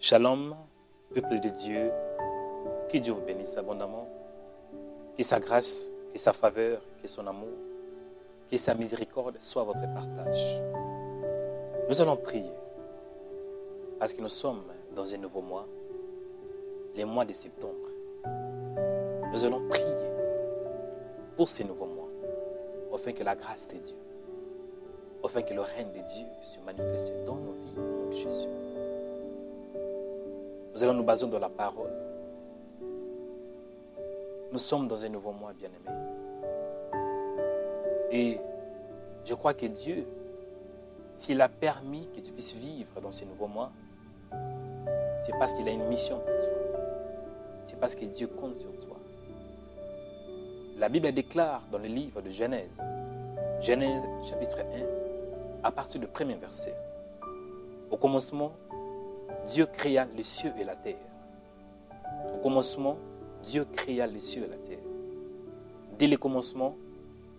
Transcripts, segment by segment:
Shalom, peuple de Dieu, que Dieu vous bénisse abondamment, que sa grâce, que sa faveur, que son amour, que sa miséricorde soit votre partage. Nous allons prier parce que nous sommes dans un nouveau mois, les mois de septembre. Nous allons prier pour ces nouveaux mois, afin que la grâce de Dieu, afin que le règne de Dieu se manifeste dans nos vies au nom de Jésus. Nous allons nous baser dans la parole. Nous sommes dans un nouveau mois, bien-aimés. Et je crois que Dieu, s'il a permis que tu puisses vivre dans ces nouveaux mois, c'est parce qu'il a une mission pour toi. C'est parce que Dieu compte sur toi. La Bible déclare dans le livre de Genèse, Genèse chapitre 1, à partir du premier verset. Au commencement, Dieu créa les cieux et la terre. Au commencement, Dieu créa les cieux et la terre. Dès le commencement,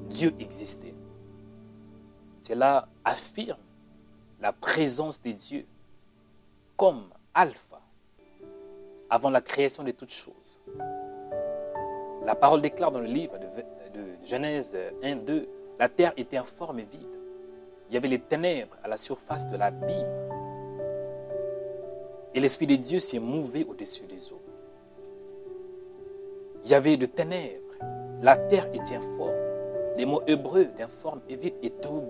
Dieu existait. Cela affirme la présence de Dieu comme alpha avant la création de toutes choses. La parole déclare dans le livre de Genèse 1, 2, la terre était informe et vide. Il y avait les ténèbres à la surface de l'abîme. Et l'Esprit de Dieu s'est mouvé au-dessus des eaux. Il y avait de ténèbres. La terre était informe. Les mots hébreux d'informe et vide et tohu.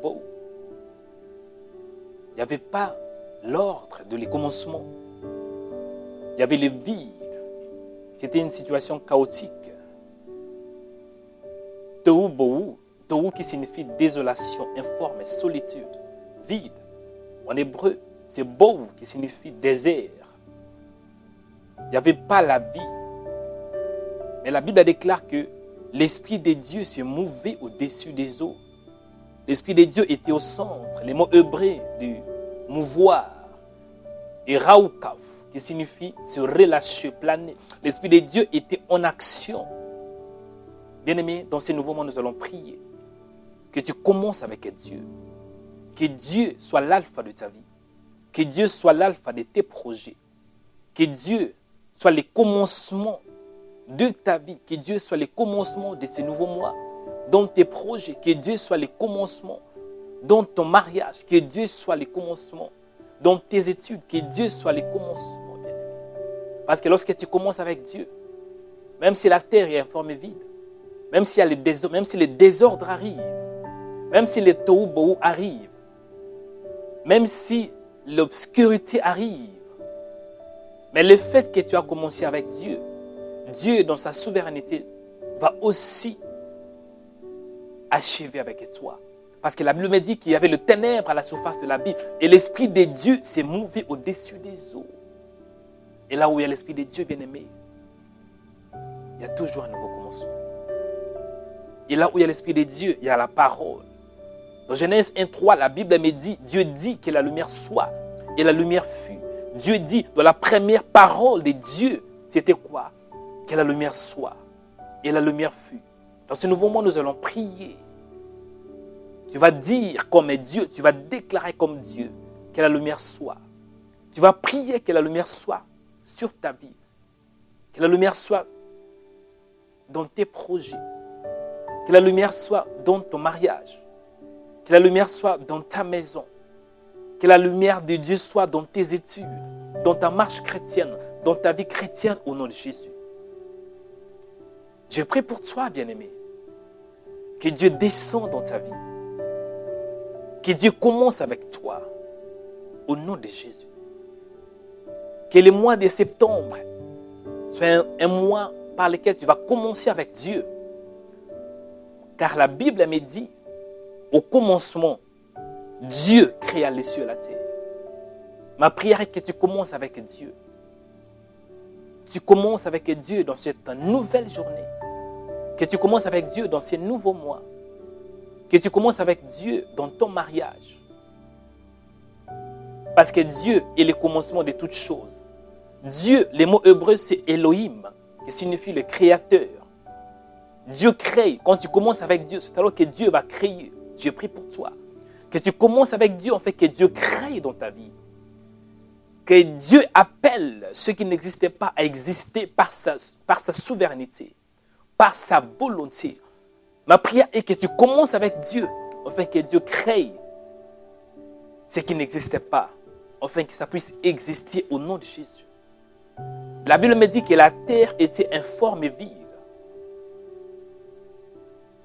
Il n'y avait pas l'ordre de les commencements. Il y avait le vide. C'était une situation chaotique. Tohu qui signifie désolation, informe, solitude, vide. En hébreu, c'est Bohu qui signifie désert. Il n'y avait pas la vie. Mais la Bible déclare que l'Esprit de Dieu se mouvait au-dessus des eaux. L'Esprit de Dieu était au centre. Les mots hébreux du mouvoir et raoukaf qui signifie se relâcher, planer. L'Esprit de Dieu était en action. Bien-aimés, dans ces nouveaux mois, nous allons prier que tu commences avec Dieu. Que Dieu soit l'alpha de ta vie. Que Dieu soit l'alpha de tes projets. Que Dieu soit le commencement de ta vie. Que Dieu soit le commencement de ces nouveaux mois dans tes projets. Que Dieu soit le commencement dans ton mariage. Que Dieu soit le commencement dans tes études. Que Dieu soit le commencement, bien-aimé. Parce que lorsque tu commences avec Dieu, même si la terre est informe et vide, même si les désordres arrivent, même si les tohu-bohu arrivent, même si l'obscurité arrive, mais le fait que tu as commencé avec Dieu, Dieu dans sa souveraineté va aussi achever avec toi. Parce que la Bible me dit qu'il y avait le ténèbre à la surface de l'abîme et l'Esprit de Dieu s'est mouvé au-dessus des eaux. Et là où il y a l'Esprit de Dieu, bien-aimé, il y a toujours un nouveau commencement. Et là où il y a l'Esprit de Dieu, il y a la parole. Dans Genèse 1.3, la Bible me dit, Dieu dit que la lumière soit, et la lumière fut. Dieu dit, dans la première parole de Dieu, c'était quoi? Que la lumière soit, et la lumière fut. Dans ce nouveau monde, nous allons prier. Tu vas dire comme Dieu, tu vas déclarer comme Dieu, que la lumière soit. Tu vas prier que la lumière soit sur ta vie. Que la lumière soit dans tes projets. Que la lumière soit dans ton mariage. Que la lumière soit dans ta maison. Que la lumière de Dieu soit dans tes études, dans ta marche chrétienne, dans ta vie chrétienne au nom de Jésus. Je prie pour toi, bien-aimé. Que Dieu descende dans ta vie. Que Dieu commence avec toi au nom de Jésus. Que le mois de septembre soit un mois par lequel tu vas commencer avec Dieu. Car la Bible me dit, au commencement, Dieu créa les cieux et la terre. Ma prière est que tu commences avec Dieu. Tu commences avec Dieu dans cette nouvelle journée. Que tu commences avec Dieu dans ces nouveaux mois. Que tu commences avec Dieu dans ton mariage. Parce que Dieu est le commencement de toutes choses. Dieu, les mots hébreux, c'est Elohim, qui signifie le créateur. Dieu crée. Quand tu commences avec Dieu, c'est alors que Dieu va créer. Je prie pour toi. Que tu commences avec Dieu, en fait, que Dieu crée dans ta vie. que Dieu appelle ce qui n'existait pas à exister par sa souveraineté, par sa volonté. Ma prière est que tu commences avec Dieu, afin que Dieu crée ce qui n'existait pas, afin que ça puisse exister au nom de Jésus. La Bible me dit que la terre était informe et vide.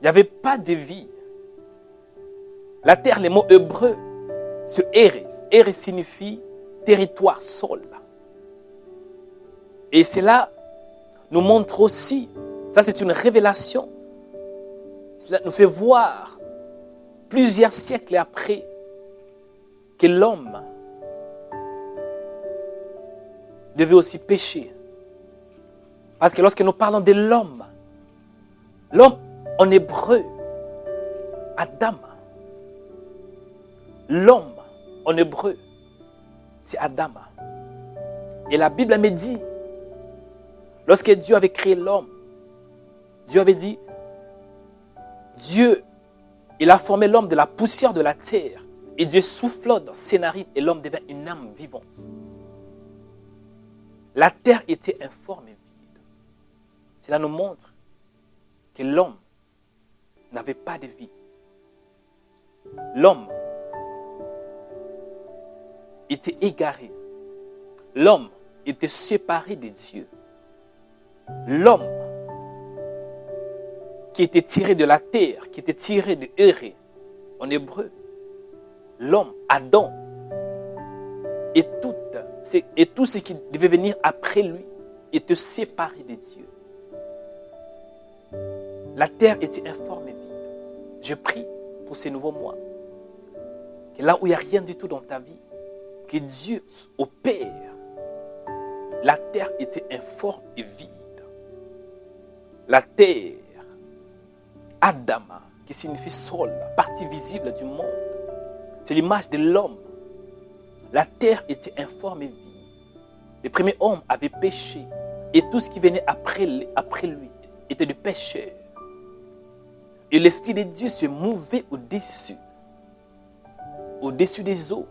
Il n'y avait pas de vie. La terre, les mots hébreux, ce Eres. Eres signifie territoire, sol. Et cela nous montre aussi, ça c'est une révélation, cela nous fait voir plusieurs siècles après que l'homme devait aussi pécher. Parce que lorsque nous parlons de l'homme en hébreu, Adam, l'homme en hébreu, c'est Adam. Et la Bible me dit, lorsque Dieu avait créé l'homme, Dieu avait dit, Dieu, il a formé l'homme de la poussière de la terre. Et Dieu souffla dans ses narines et l'homme devint une âme vivante. La terre était informe et vide. Cela nous montre que l'homme n'avait pas de vie. L'homme était égaré. L'homme était séparé de Dieu. L'homme qui était tiré de la terre, qui était tiré de Éré, en hébreu, l'homme, Adam, et tout ce qui devait venir après lui était séparé de Dieu. La terre était informe et vide. Je prie pour ces nouveaux mois, que là où il n'y a rien du tout dans ta vie, que Dieu opère. La terre était informe et vide. La terre, Adama, qui signifie sol, partie visible du monde, c'est l'image de l'homme. La terre était informe et vide. Les premiers hommes avaient péché et tout ce qui venait après lui était du péché. Et l'Esprit de Dieu se mouvait au-dessus des eaux.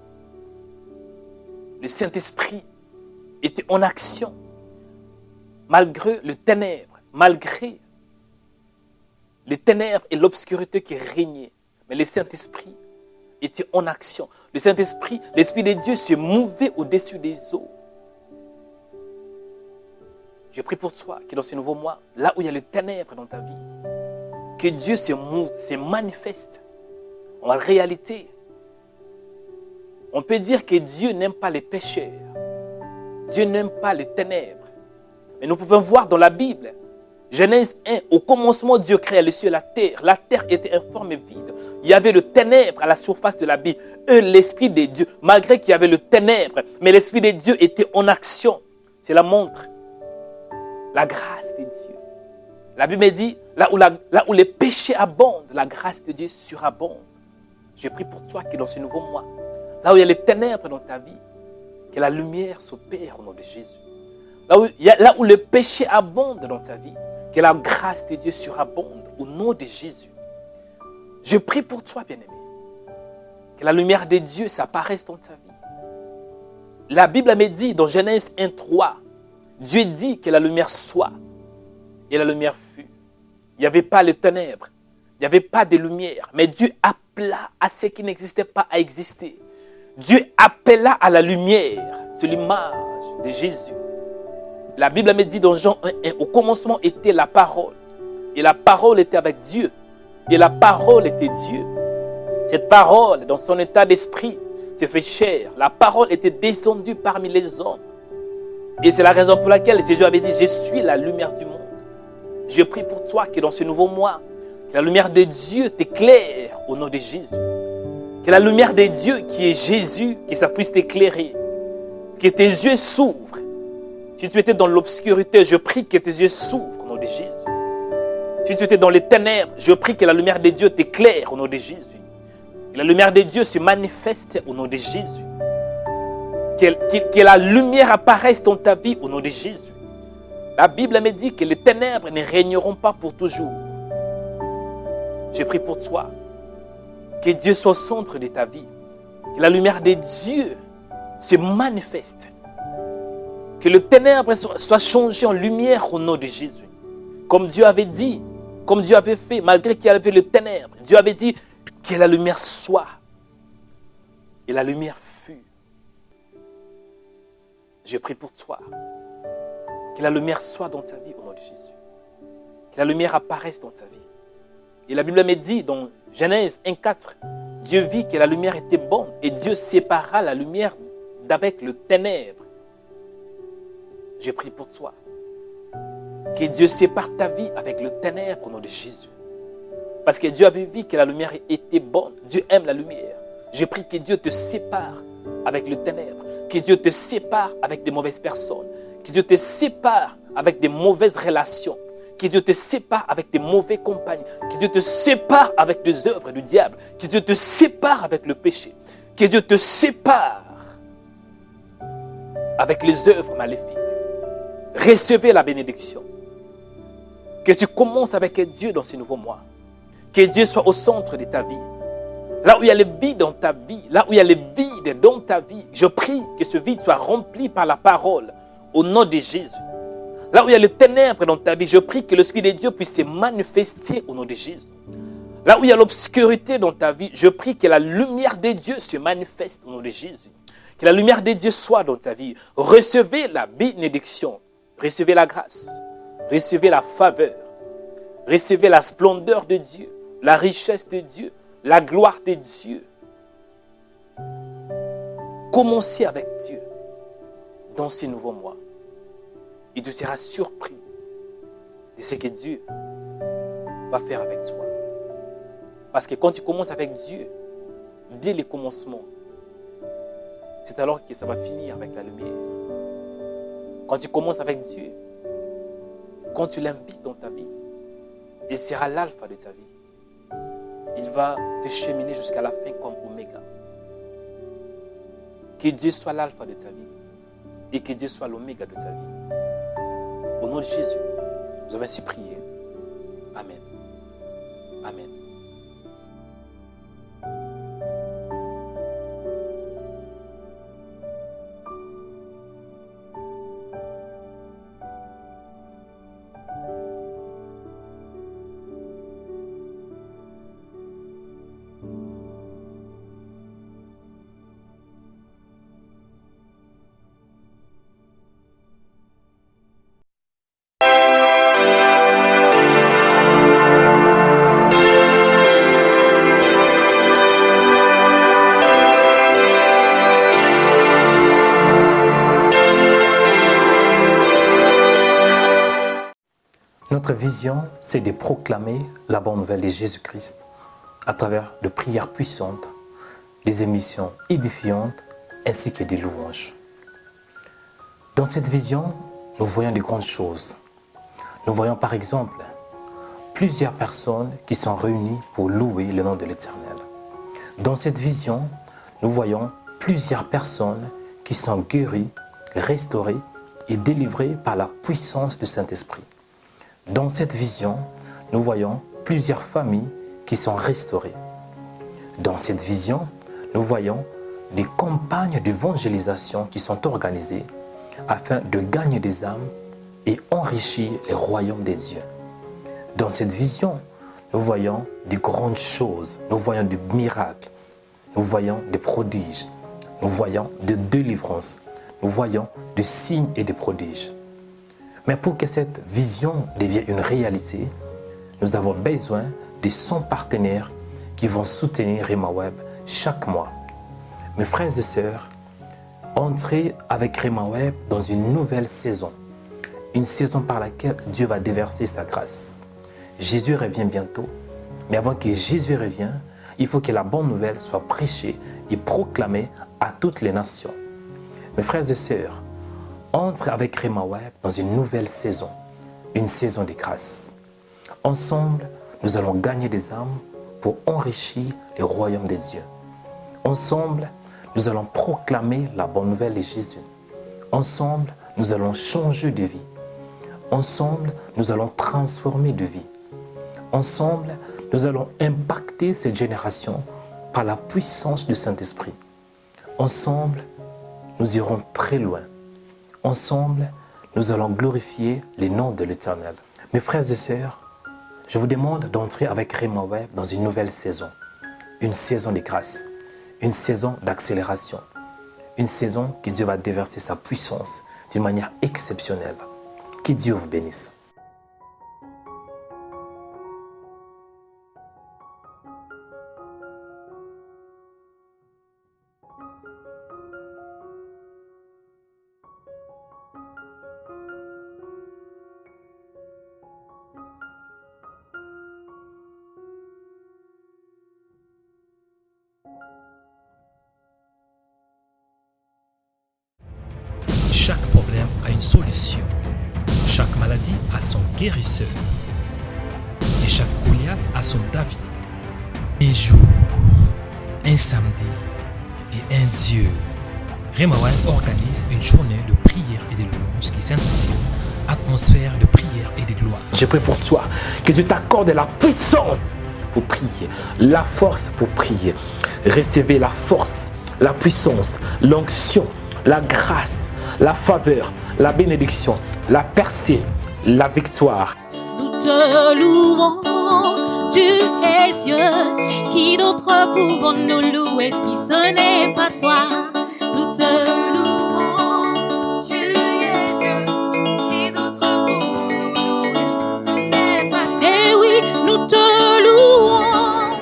Le Saint-Esprit était en action, malgré les ténèbres, malgré les ténèbres et l'obscurité qui régnaient. Mais le Saint-Esprit était en action. Le Saint-Esprit, l'Esprit de Dieu se mouvait au-dessus des eaux. Je prie pour toi que dans ce nouveau mois, là où il y a les ténèbres dans ta vie, que Dieu se manifeste en réalité. On peut dire que Dieu n'aime pas les pécheurs. Dieu n'aime pas les ténèbres. Mais nous pouvons voir dans la Bible, Genèse 1, au commencement, Dieu créa les cieux et la terre. La terre était informe et vide. Il y avait le ténèbre à la surface de la Bible. Et l'Esprit de Dieu, malgré qu'il y avait le ténèbre, mais l'Esprit de Dieu était en action. Cela montre la grâce de Dieu. La Bible dit, là où les péchés abondent, la grâce de Dieu surabonde. Je prie pour toi que dans ce nouveau mois, là où il y a les ténèbres dans ta vie, que la lumière s'opère au nom de Jésus. Là où le péché abonde dans ta vie, que la grâce de Dieu surabonde au nom de Jésus. Je prie pour toi, bien-aimé, que la lumière de Dieu s'apparaisse dans ta vie. La Bible me dit dans Genèse 1:3, Dieu dit que la lumière soit, et la lumière fut. Il n'y avait pas les ténèbres, il n'y avait pas de lumière, mais Dieu appela à ce qui n'existait pas à exister. Dieu appela à la lumière. C'est l'image de Jésus. La Bible me dit dans Jean 1:1, au commencement était la parole. Et la parole était avec Dieu. Et la parole était Dieu. Cette parole, dans son état d'esprit, s'est fait chair. La parole était descendue parmi les hommes. Et c'est la raison pour laquelle Jésus avait dit, je suis la lumière du monde. Je prie pour toi que dans ce nouveau mois, que la lumière de Dieu t'éclaire au nom de Jésus. Que la lumière de Dieu qui est Jésus, que ça puisse t'éclairer. Que tes yeux s'ouvrent. Si tu étais dans l'obscurité, je prie que tes yeux s'ouvrent au nom de Jésus. Si tu étais dans les ténèbres, je prie que la lumière de Dieu t'éclaire au nom de Jésus. Que la lumière de Dieu se manifeste au nom de Jésus. Que la lumière apparaisse dans ta vie au nom de Jésus. La Bible me dit que les ténèbres ne régneront pas pour toujours. Je prie pour toi. Que Dieu soit au centre de ta vie. Que la lumière de Dieu se manifeste Que le ténèbre soit changé en lumière au nom de Jésus. Comme Dieu avait dit, comme Dieu avait fait, malgré qu'il y avait le ténèbre, Dieu avait dit que la lumière soit. Et la lumière fut. Je prie pour toi. Que la lumière soit dans ta vie au nom de Jésus. Que la lumière apparaisse dans ta vie. Et la Bible me dit dans Genèse 1,4, Dieu vit que la lumière était bonne et Dieu sépara la lumière d'avec le ténèbre. Je prie pour toi. Que Dieu sépare ta vie avec le ténèbre au nom de Jésus. Parce que Dieu avait vu que la lumière était bonne. Dieu aime la lumière. Je prie que Dieu te sépare avec le ténèbre. Que Dieu te sépare avec des mauvaises personnes. Que Dieu te sépare avec des mauvaises relations. Que Dieu te sépare avec des mauvais compagnes. Que Dieu te sépare avec des œuvres du diable. Que Dieu te sépare avec le péché. Que Dieu te sépare avec les œuvres maléfiques. Recevez la bénédiction. Que tu commences avec Dieu dans ce nouveau mois. Que Dieu soit au centre de ta vie. Là où il y a le vide dans ta vie, là où il y a le vide dans ta vie, je prie que ce vide soit rempli par la parole au nom de Jésus. Là où il y a le ténèbre dans ta vie, je prie que l'Esprit de Dieu puisse se manifester au nom de Jésus. Là où il y a l'obscurité dans ta vie, je prie que la lumière de Dieu se manifeste au nom de Jésus. Que la lumière de Dieu soit dans ta vie. Recevez la bénédiction. Recevez la grâce. Recevez la faveur. Recevez la splendeur de Dieu. La richesse de Dieu. La gloire de Dieu. Commencez avec Dieu dans ces nouveaux mois. Et tu seras surpris de ce que Dieu va faire avec toi. Parce que quand tu commences avec Dieu, dès le commencement, c'est alors que ça va finir avec la lumière. Quand tu commences avec Dieu, quand tu l'invites dans ta vie, il sera l'alpha de ta vie. Il va te cheminer jusqu'à la fin comme oméga. Que Dieu soit l'alpha de ta vie et que Dieu soit l'oméga de ta vie. Au nom de Jésus, nous avons ainsi prié. Amen. Amen. Notre vision, c'est de proclamer la bonne nouvelle de Jésus-Christ à travers de prières puissantes, des émissions édifiantes ainsi que des louanges. Dans cette vision, nous voyons de grandes choses. Nous voyons par exemple plusieurs personnes qui sont réunies pour louer le nom de l'Éternel. Dans cette vision, nous voyons plusieurs personnes qui sont guéries, restaurées et délivrées par la puissance du Saint-Esprit. Dans cette vision, nous voyons plusieurs familles qui sont restaurées. Dans cette vision, nous voyons des campagnes d'évangélisation qui sont organisées afin de gagner des âmes et enrichir les royaumes des dieux. Dans cette vision, nous voyons des grandes choses, nous voyons des miracles, nous voyons des prodiges, nous voyons des délivrances, nous voyons des signes et des prodiges. Mais pour que cette vision devienne une réalité, nous avons besoin de 100 partenaires qui vont soutenir Rhema Web chaque mois. Mes frères et sœurs, entrez avec Rhema Web dans une nouvelle saison. Une saison par laquelle Dieu va déverser sa grâce. Jésus revient bientôt, mais avant que Jésus revienne, il faut que la bonne nouvelle soit prêchée et proclamée à toutes les nations. Mes frères et sœurs, entre avec Rhema Web dans une nouvelle saison, une saison de grâce. Ensemble, nous allons gagner des âmes pour enrichir le royaume des dieux. Ensemble, nous allons proclamer la bonne nouvelle de Jésus. Ensemble, nous allons changer de vie. Ensemble, nous allons transformer de vie. Ensemble, nous allons impacter cette génération par la puissance du Saint-Esprit. Ensemble, nous irons très loin. Ensemble, nous allons glorifier le nom de l'Éternel. Mes frères et sœurs, je vous demande d'entrer avec Rhema Web dans une nouvelle saison. Une saison de grâce, une saison d'accélération, une saison que Dieu va déverser sa puissance d'une manière exceptionnelle. Que Dieu vous bénisse. Chaque problème a une solution. Chaque maladie a son guérisseur. Et chaque Goliath a son David. Un jour, un samedi et un Dieu. Rhema Web organise une journée de prière et de louange qui s'intitule Atmosphère de prière et de gloire. Je prie pour toi, que Dieu t'accorde la puissance pour prier, la force pour prier. Recevez la force, la puissance, l'onction, la grâce, la faveur, la bénédiction, la percée, la victoire. Nous te louons, tu es Dieu, qui d'autre pouvons nous louer si ce n'est pas toi? Nous te louons, tu es Dieu, qui d'autre pouvons nous louer si ce n'est pas toi? Eh oui, nous te louons.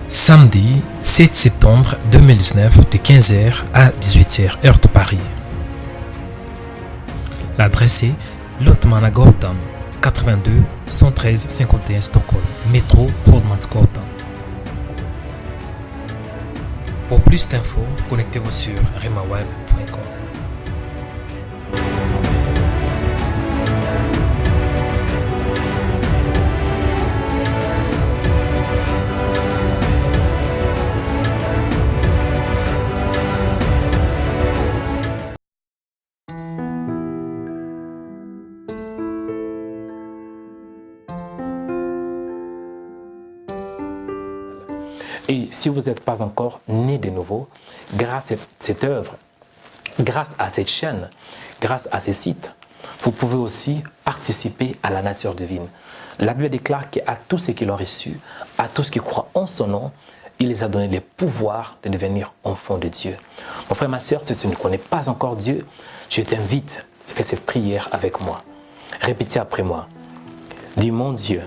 Samedi 7 septembre 2019 de 15h à 18h heure de Paris. L'adresse est Lottmannagatan 82 113 51 Stockholm, métro Rådmansgatan. Pour plus d'infos, connectez-vous sur rhemaweb.com. Et si vous n'êtes pas encore né de nouveau, grâce à cette œuvre, grâce à cette chaîne, grâce à ces sites, vous pouvez aussi participer à la nature divine. La Bible déclare qu'à tous ceux qui l'ont reçu, à tous qui croient en son nom, il les a donné le pouvoir de devenir enfants de Dieu. Mon frère, ma soeur, si tu ne connais pas encore Dieu, je t'invite à faire cette prière avec moi. Répétez après moi. Dis, mon Dieu,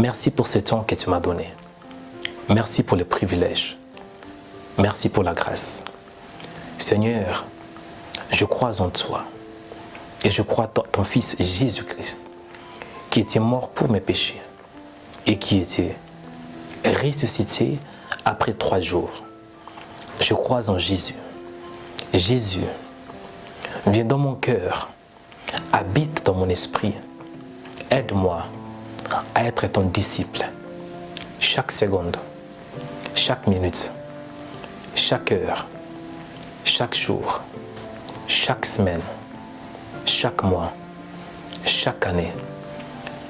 merci pour ce temps que tu m'as donné. Merci pour les privilèges. Merci pour la grâce. Seigneur, je crois en toi. Et je crois en ton Fils Jésus-Christ, qui était mort pour mes péchés et qui était ressuscité après 3 jours. Je crois en Jésus. Jésus, viens dans mon cœur, habite dans mon esprit. Aide-moi à être ton disciple. Chaque seconde, chaque minute, chaque heure, chaque jour, chaque semaine, chaque mois, chaque année,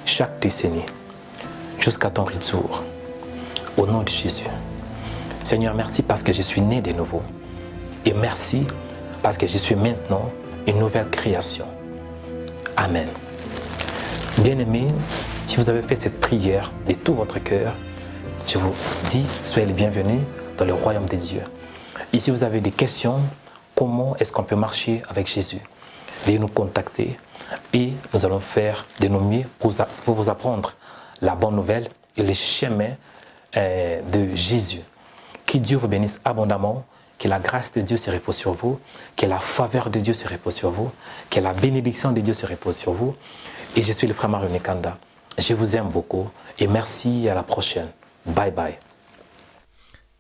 chaque décennie, jusqu'à ton retour. Au nom de Jésus. Seigneur, merci parce que je suis né de nouveau. Et merci parce que je suis maintenant une nouvelle création. Amen. Bien-aimés, si vous avez fait cette prière de tout votre cœur, je vous dis, soyez les bienvenus dans le royaume des dieux. Et si vous avez des questions, comment est-ce qu'on peut marcher avec Jésus? Veuillez nous contacter et nous allons faire de nos mieux pour vous apprendre la bonne nouvelle et le chemin de Jésus. Que Dieu vous bénisse abondamment, que la grâce de Dieu se repose sur vous, que la faveur de Dieu se repose sur vous, que la bénédiction de Dieu se repose sur vous. Et je suis le frère Mario Nekanda. Je vous aime beaucoup et merci, à la prochaine. Bye bye.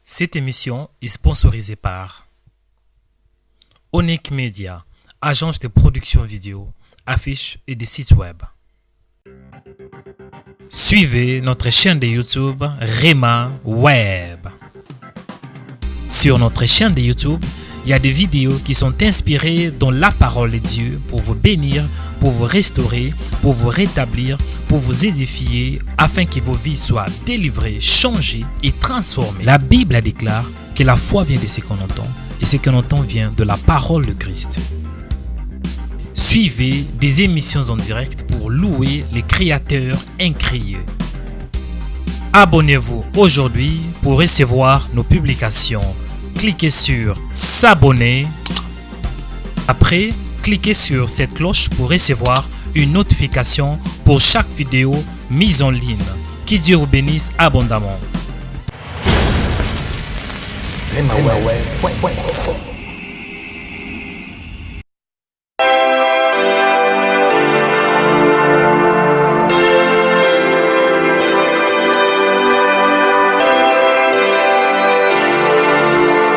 Cette émission est sponsorisée par Onyx Media, agence de production vidéo, affiches et des sites web. Suivez notre chaîne de YouTube Rhema Web. Sur notre chaîne de YouTube, il y a des vidéos qui sont inspirées dans la parole de Dieu pour vous bénir, pour vous restaurer, pour vous rétablir, pour vous édifier, afin que vos vies soient délivrées, changées et transformées. La Bible déclare que la foi vient de ce qu'on entend et ce que l'on entend vient de la parole de Christ. Suivez des émissions en direct pour louer les créateurs incréés. Abonnez-vous aujourd'hui pour recevoir nos publications. Cliquez sur s'abonner. Après, cliquez sur cette cloche pour recevoir une notification pour chaque vidéo mise en ligne. Que Dieu vous bénisse abondamment. Ouais.